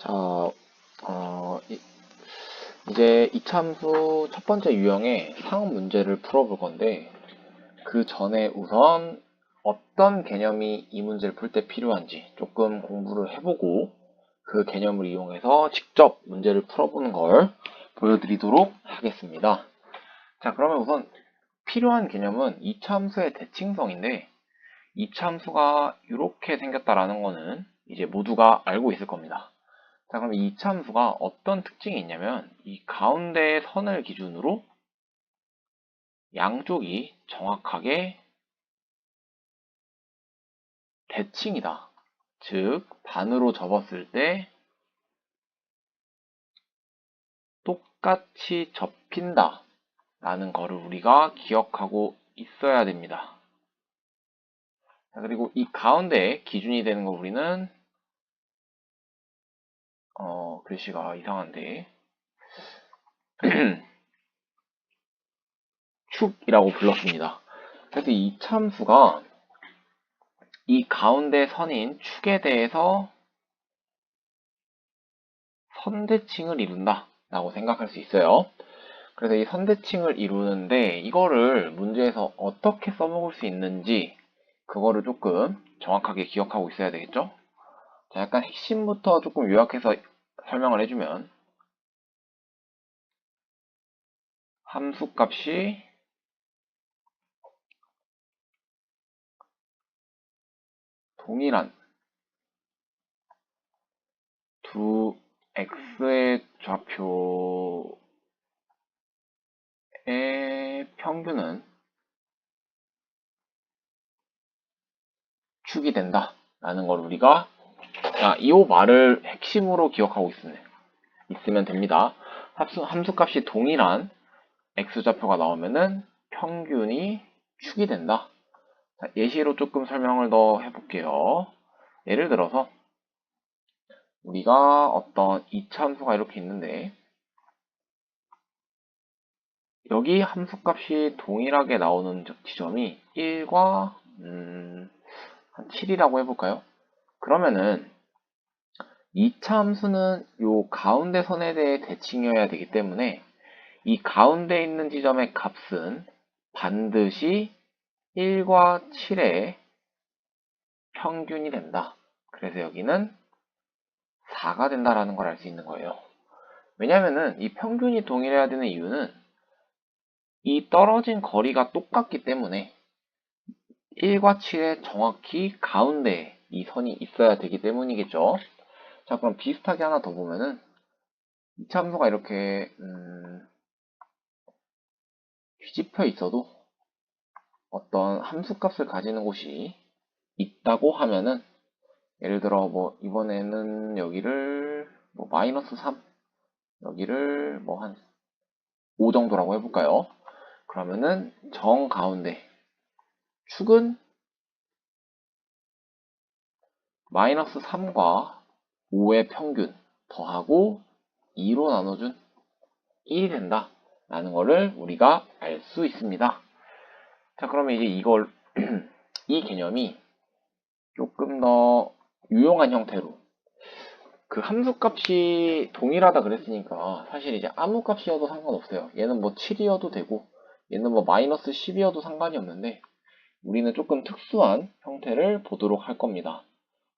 자, 이제 이참수 첫 번째 유형의 상업 문제를 풀어볼 건데, 그 전에 우선 어떤 개념이 이 문제를 풀 때 필요한지 조금 공부를 해보고, 그 개념을 이용해서 직접 문제를 풀어보는 걸 보여드리도록 하겠습니다. 자, 그러면 우선 필요한 개념은 이참수의 대칭성인데, 이참수가 이렇게 생겼다라는 거는 이제 모두가 알고 있을 겁니다. 자, 그럼 이 이차함수가 어떤 특징이 있냐면 이 가운데의 선을 기준으로 양쪽이 정확하게 대칭이다. 즉, 반으로 접었을 때 똑같이 접힌다 라는 거를 우리가 기억하고 있어야 됩니다. 자, 그리고 이 가운데 기준이 되는 거 우리는 글씨가 이상한데 축이라고 불렀습니다. 그래서 이 이차함수가 이 가운데 선인 축에 대해서 선대칭을 이룬다 라고 생각할 수 있어요. 그래서 이 선대칭을 이루는데 이거를 문제에서 어떻게 써먹을 수 있는지 그거를 조금 정확하게 기억하고 있어야 되겠죠. 자, 약간 핵심부터 조금 요약해서 설명을 해주면 함수값이 동일한 두 x의 좌표의 평균은 축이 된다 라는 걸 우리가 이 말을 핵심으로 기억하고 있으면 됩니다. 함수값이 동일한 x좌표가 나오면은 평균이 축이 된다. 자, 예시로 조금 설명을 더 해볼게요. 예를 들어서 우리가 어떤 이차함수가 이렇게 있는데 여기 함수값이 동일하게 나오는 지점이 1과 한 7이라고 해볼까요? 그러면은 이차함수는 요 가운데 선에 대해 대칭이어야 되기 때문에 이 가운데 있는 지점의 값은 반드시 1과 7의 평균이 된다. 그래서 여기는 4가 된다라는 걸 알 수 있는 거예요. 왜냐면은 이 평균이 동일해야 되는 이유는 이 떨어진 거리가 똑같기 때문에 1과 7의 정확히 가운데에 이 선이 있어야 되기 때문이겠죠. 자, 그럼 비슷하게 하나 더 보면은 이차함수가 이렇게 뒤집혀 있어도 어떤 함수값을 가지는 곳이 있다고 하면은 예를 들어 뭐 이번에는 여기를 뭐 마이너스 3 여기를 뭐 한 5 정도라고 해볼까요? 그러면은 정 가운데 축은 마이너스 3과 5의 평균 더하고 2로 나눠준 1이 된다 라는 거를 우리가 알 수 있습니다. 자, 그러면 이제 이걸 이 개념이 조금 더 유용한 형태로 그 함수값이 동일하다 그랬으니까 사실 이제 아무 값이어도 상관없어요. 얘는 뭐 7이어도 되고 얘는 뭐 마이너스 10이어도 상관이 없는데 우리는 조금 특수한 형태를 보도록 할 겁니다.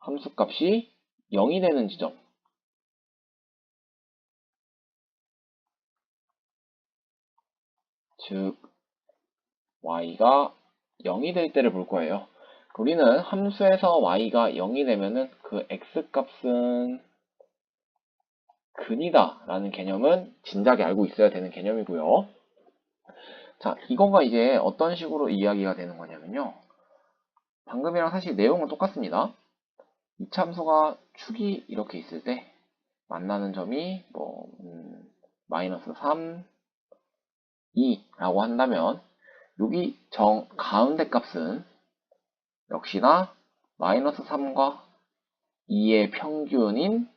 함수값이 0이 되는 지점, 즉 y가 0이 될 때를 볼 거예요. 우리는 함수에서 y가 0이 되면은 그 x값은 근이다 라는 개념은 진작에 알고 있어야 되는 개념이고요. 자, 이거가 이제 어떤 식으로 이야기가 되는 거냐면요. 방금이랑 사실 내용은 똑같습니다. 이차함수가 축이 이렇게 있을 때 만나는 점이 뭐 마이너스 3, 2라고 한다면 여기 정 가운데 값은 역시나 마이너스 3과 2의 평균인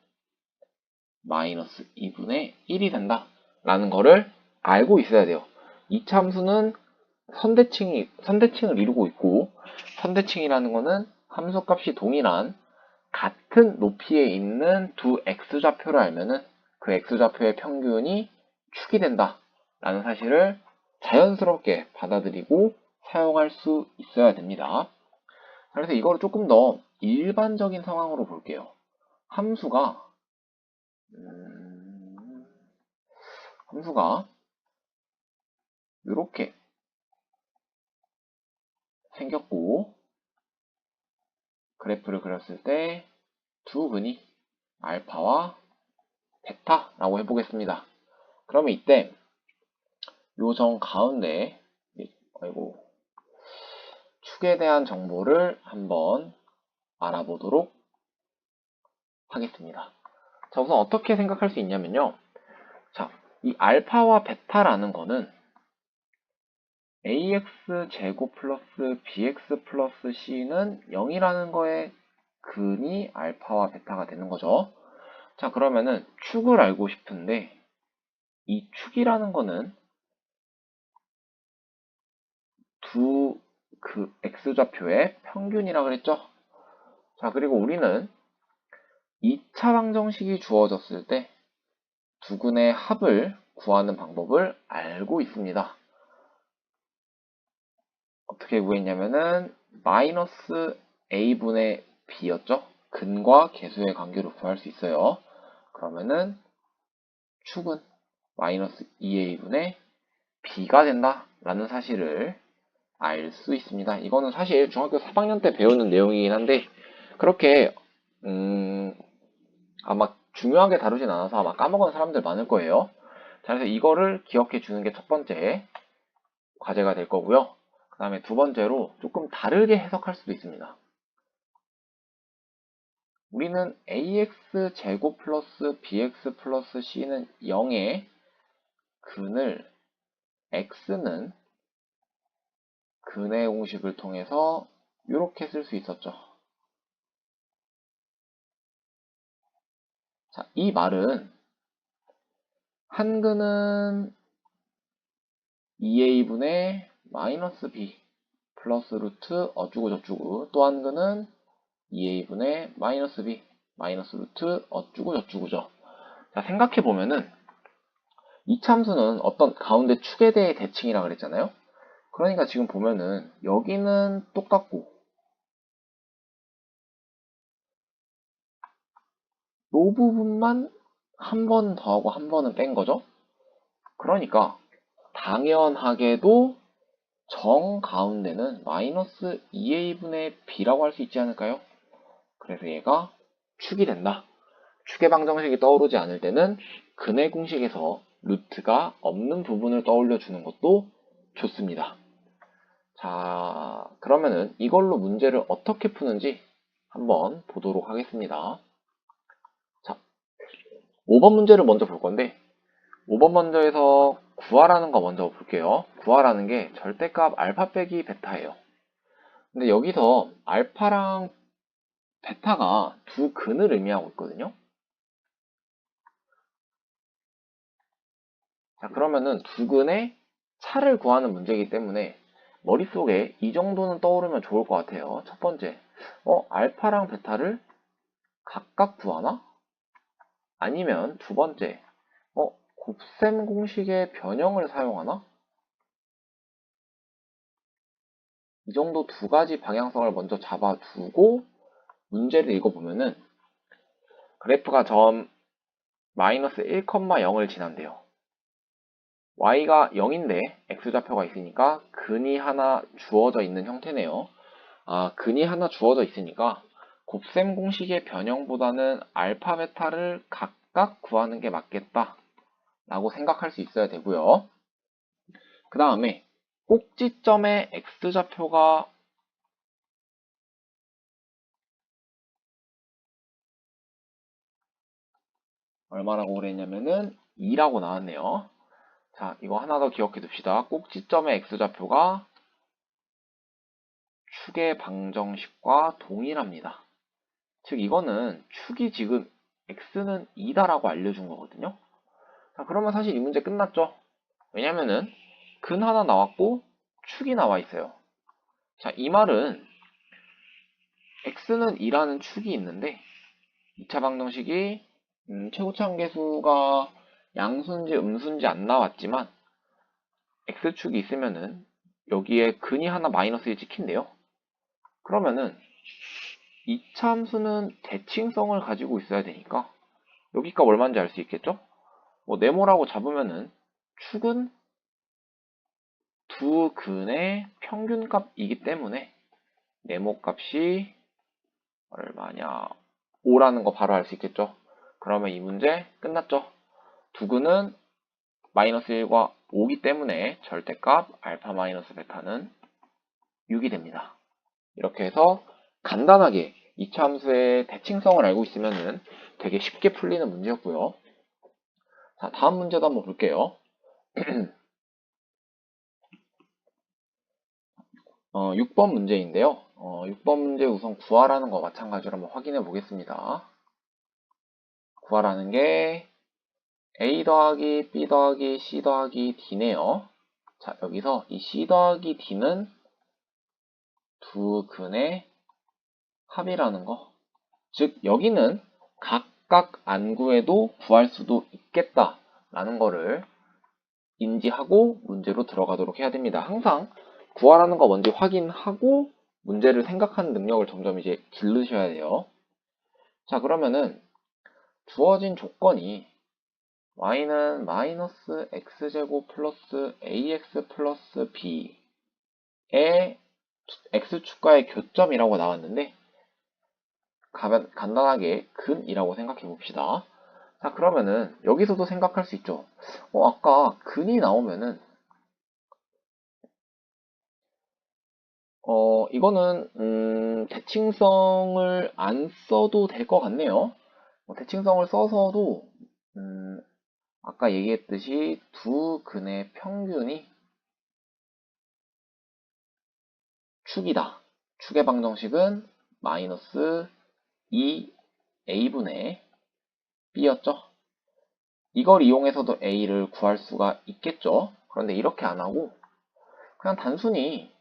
마이너스 2분의 1이 된다 라는 거를 알고 있어야 돼요. 이차함수는 선대칭을 이루고 있고 선대칭이라는 거는 함수값이 동일한 같은 높이에 있는 두 x좌표를 알면은 그 x좌표의 평균이 축이 된다 라는 사실을 자연스럽게 받아들이고 사용할 수 있어야 됩니다. 그래서 이거를 조금 더 일반적인 상황으로 볼게요. 함수가 이렇게 생겼고 그래프를 그렸을 때 두 근이 알파와 베타라고 해보겠습니다. 그러면 이때 요 점 가운데 축에 대한 정보를 한번 알아보도록 하겠습니다. 자, 우선 어떻게 생각할 수 있냐면요. 자, 이 알파와 베타라는 거는 ax 제곱 플러스 bx 플러스 c는 0이라는 거의 근이 알파와 베타가 되는 거죠. 자, 그러면은 축을 알고 싶은데 이 축이라는 거는 두 그 x좌표의 평균이라 그랬죠. 자, 그리고 우리는 2차 방정식이 주어졌을 때 두 근의 합을 구하는 방법을 알고 있습니다. 어떻게 구했냐면은 마이너스 a분의 b였죠. 근과 계수의 관계로 구할 수 있어요. 그러면은 축은 마이너스 2a분의 b가 된다 라는 사실을 알 수 있습니다. 이거는 사실 중학교 4학년 때 배우는 내용이긴 한데 그렇게 아마 중요하게 다루진 않아서 아마 까먹은 사람들 많을 거예요. 자, 그래서 이거를 기억해 주는 게 첫 번째 과제가 될 거고요. 그 다음에 두 번째로 조금 다르게 해석할 수도 있습니다. 우리는 ax 제곱 플러스 bx 플러스 c는 0의 근을 x는 근의 공식을 통해서 이렇게 쓸 수 있었죠. 자, 이 말은 한 근은 2a분의 마이너스 b 플러스 루트 어쭈고 저쭈고 또 한 근은 2a분의 마이너스 b 마이너스 루트 어쭈고 저쭈고죠. 자, 생각해보면은 이 참수는 어떤 가운데 축에 대해 대칭이라 그랬잖아요. 그러니까 지금 보면은 여기는 똑같고 이 부분만 한 번 더하고 한 번은 뺀 거죠. 그러니까 당연하게도 정 가운데는 마이너스 2a분의 b라고 할 수 있지 않을까요? 그래서 얘가 축이 된다. 축의 방정식이 떠오르지 않을 때는 근의 공식에서 루트가 없는 부분을 떠올려 주는 것도 좋습니다. 자, 그러면은 이걸로 문제를 어떻게 푸는지 한번 보도록 하겠습니다. 자, 5번 문제를 먼저 볼 건데 5번 문제에서 구하라는 거 먼저 볼게요. 구하라는 게 절대값 알파 빼기 베타예요. 근데 여기서 알파랑 베타가 두 근을 의미하고 있거든요. 자, 그러면은 두 근의 차를 구하는 문제이기 때문에 머릿속에 이 정도는 떠오르면 좋을 것 같아요. 첫 번째, 알파랑 베타를 각각 구하나? 아니면 두 번째, 곱셈 공식의 변형을 사용하나? 이 정도 두 가지 방향성을 먼저 잡아두고 문제를 읽어보면은 그래프가 점 마이너스 1,0을 지난대요. y가 0인데 x좌표가 있으니까 근이 하나 주어져 있는 형태네요. 근이 하나 주어져 있으니까 곱셈 공식의 변형보다는 알파, 베타를 각각 구하는 게 맞겠다 라고 생각할 수 있어야 되고요. 그 다음에 꼭지점의 x좌표가 얼마라고 그랬냐면은 2라고 나왔네요. 자, 이거 하나 더 기억해 둡시다. 꼭지점의 x좌표가 축의 방정식과 동일합니다. 즉 이거는 축이 지금 x는 2다라고 알려준 거거든요. 자, 그러면 사실 이 문제 끝났죠. 왜냐면은 근 하나 나왔고 축이 나와 있어요. 자, 이 말은 x는 2라는 축이 있는데 2차 방정식이 최고치 함계수가 양수인지 음수인지 안 나왔지만 x축이 있으면은 여기에 근이 하나 마이너스 1 찍힌대요. 그러면은 이차 함수는 대칭성을 가지고 있어야 되니까 여기 값 얼마인지 알 수 있겠죠? 뭐 네모라고 잡으면은 축은 두 근의 평균값이기 때문에 네모 값이 얼마냐 5라는 거 바로 알 수 있겠죠? 그러면 이 문제 끝났죠? 두 근은 마이너스 1과 5기 때문에 절대값 알파 마이너스 베타는 6이 됩니다. 이렇게 해서 간단하게 이차 함수의 대칭성을 알고 있으면 되게 쉽게 풀리는 문제였고요. 자, 다음 문제도 한번 볼게요. 6번 문제인데요. 6번 문제 우선 구하라는 거 마찬가지로 한번 확인해 보겠습니다. 구하라는 게 A 더하기 B 더하기 C 더하기 D네요. 자, 여기서 이 C 더하기 D는 두 근의 합이라는 거. 즉, 여기는 각각 안 구해도 구할 수도 있겠다라는 거를 인지하고 문제로 들어가도록 해야 됩니다. 항상 구하라는 거 먼저 확인하고 문제를 생각하는 능력을 점점 이제 기르셔야 돼요. 자, 그러면은 주어진 조건이 y는 마이너스 x제곱 플러스 ax 플러스 b의 x축과의 교점이라고 나왔는데 간단하게 근이라고 생각해 봅시다. 자, 그러면은 여기서도 생각할 수 있죠. 아까 근이 나오면은 이거는 대칭성을 안 써도 될 것 같네요. 대칭성을 써서도 아까 얘기했듯이 두 근의 평균이 축이다. 축의 방정식은 마이너스 2a분의 b였죠. 이걸 이용해서도 a를 구할 수가 있겠죠. 그런데 이렇게 안 하고 그냥 단순히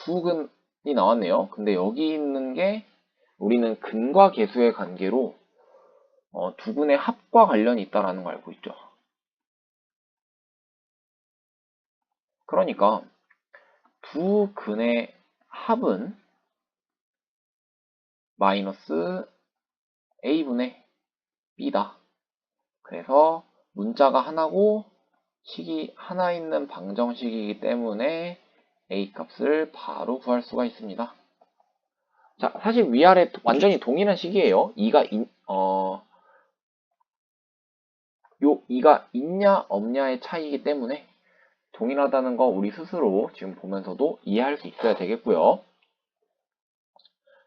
두 근이 나왔네요. 근데 여기 있는 게 우리는 근과 계수의 관계로 두 근의 합과 관련이 있다라는 걸 알고 있죠. 그러니까 두 근의 합은 마이너스 a분의 b다. 그래서 문자가 하나고 식이 하나 있는 방정식이기 때문에 a 값을 바로 구할 수가 있습니다. 자, 사실 위아래 완전히 동일한 식이에요. 2가 있냐 없냐의 차이이기 때문에 동일하다는 거 우리 스스로 지금 보면서도 이해할 수 있어야 되겠고요.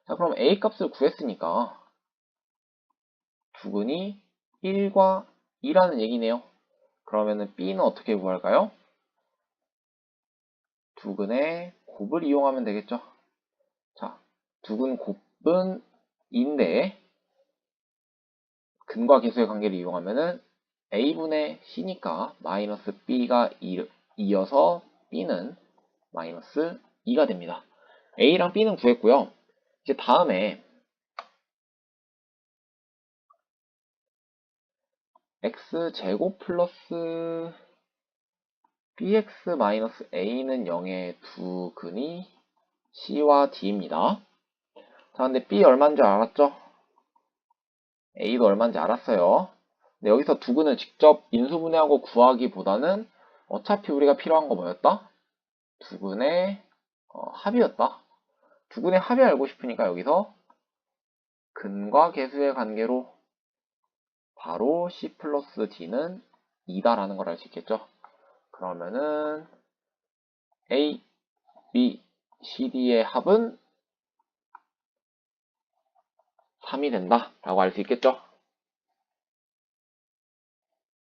자, 그럼 a 값을 구했으니까 두근이 1과 2라는 얘기네요. 그러면은 b는 어떻게 구할까요? 두근의 곱을 이용하면 되겠죠. 자, 두근 곱은 2인데 근과 계수의 관계를 이용하면은 a분의 c니까 마이너스 b가 2여서 b는 마이너스 2가 됩니다. a랑 b는 구했고요. 이제 다음에 x제곱 플러스 bx 마이너스 a는 0의 두 근이 c와 d입니다. 자, 근데 b 얼마인지 알았죠? a도 얼마인지 알았어요. 근데 여기서 두 근을 직접 인수분해하고 구하기보다는 어차피 우리가 필요한 거 뭐였다? 두 근의 합이었다. 두 근의 합이 알고 싶으니까 여기서 근과 계수의 관계로 바로 c 플러스 d는 2다라는 걸 알 수 있겠죠. 그러면은 a, b, c, d의 합은 3이 된다 라고 알 수 있겠죠.